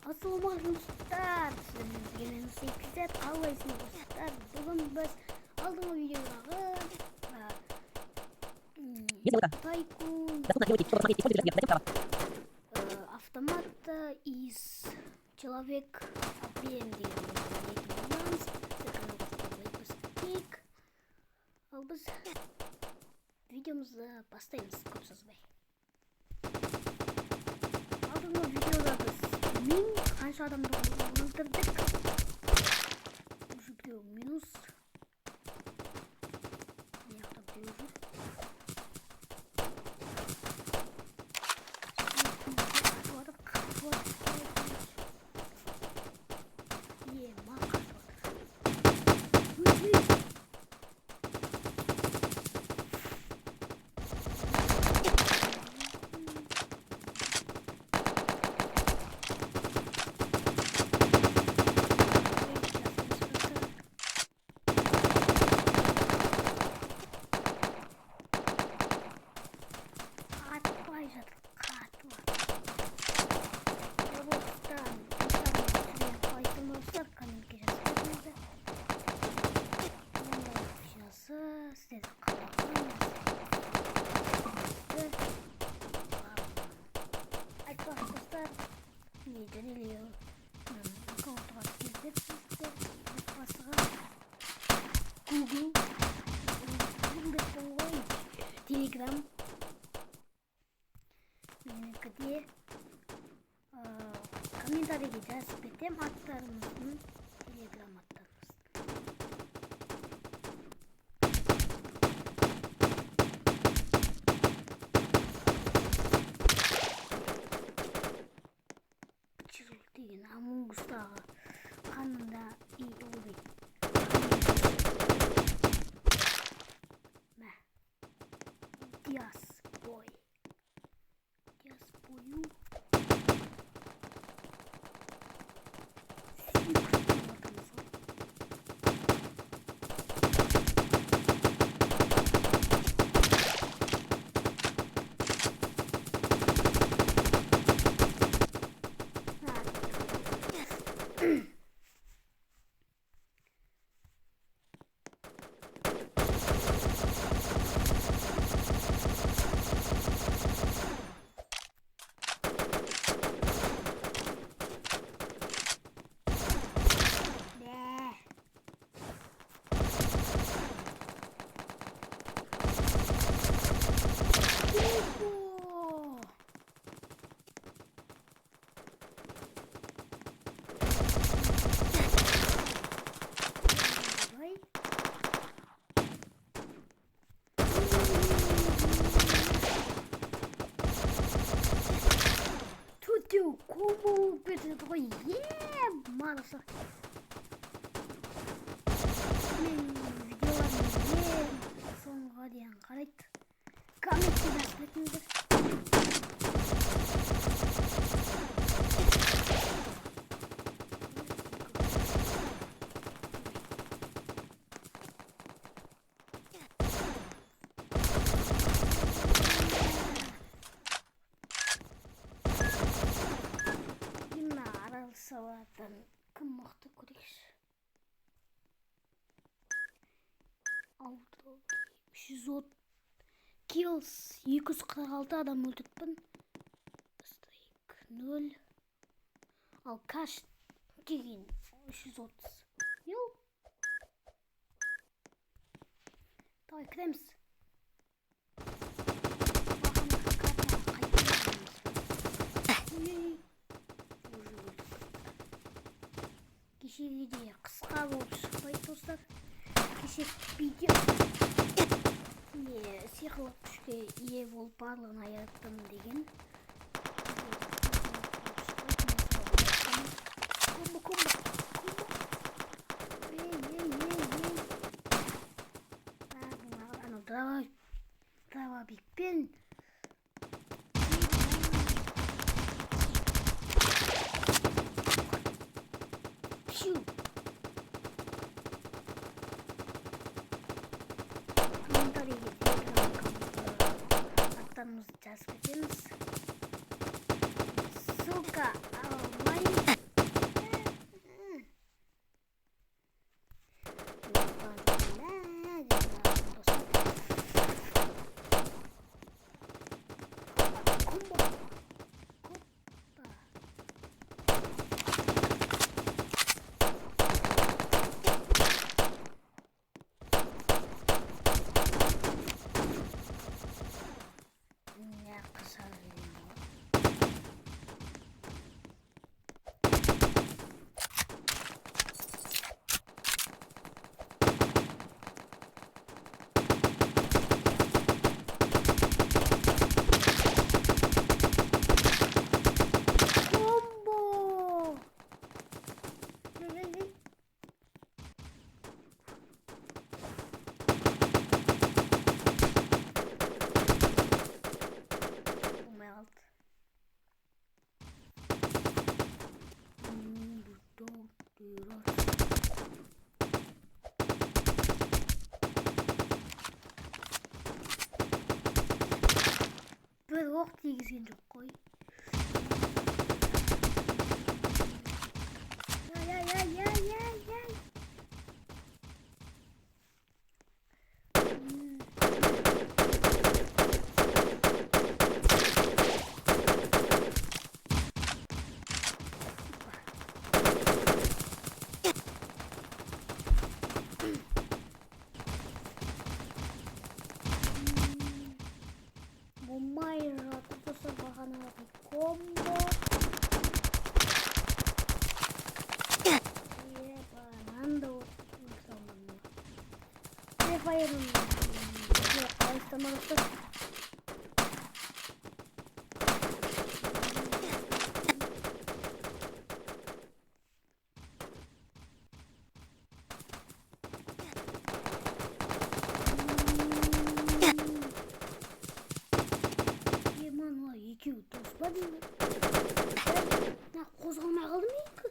Ассалаумағалейкум сіздермен 8Z қалайсыңдар достар? Бүгін біз алдыңғы видеодағы автомата из Человек-Объем деген выпускейік. Ал біз видеомызды бастаймыз көп созбай. Алдыңғы видеода біз қанша адамды өлтірдік. Бұл жерде минус. Telegram менікіде комментарийге жазып кетем аттарымыздың, Telegram аттарымыз. Чирул деген Амунгустағы қанында ой Диас бою. Кубу бітеді ғой, мағысы. Мен видеоларымыз соңға дейін қарайды. Комментте жазып кетіңдер. Салаттан кім мықты көрейікші. 300 kills, 246 адам өлтіріппін. Страйк 0. Ал каш деген 330. Йоу. Давай кіреміз. Кешегі де қысқа болып шықпайды достар. Кешек видео сиқырлы күшке ие болып барлығын аяттым деген. Дровабикпен аттарымызды жазып кетеміз. Ссылка тигізген жоқ қой. Майже тут багано комбо. Бананда Файрон. Екеуі дос па деймін. Қозғалмай қалды ма екі?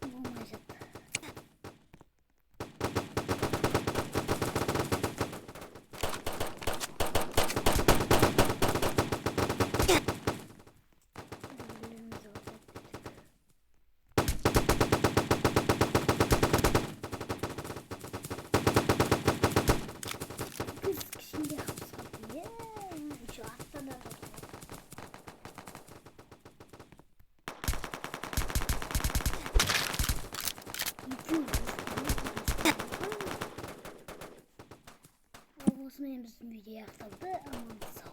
Болмай жатты. Осымен біздің видео аяқталды. Аман сау.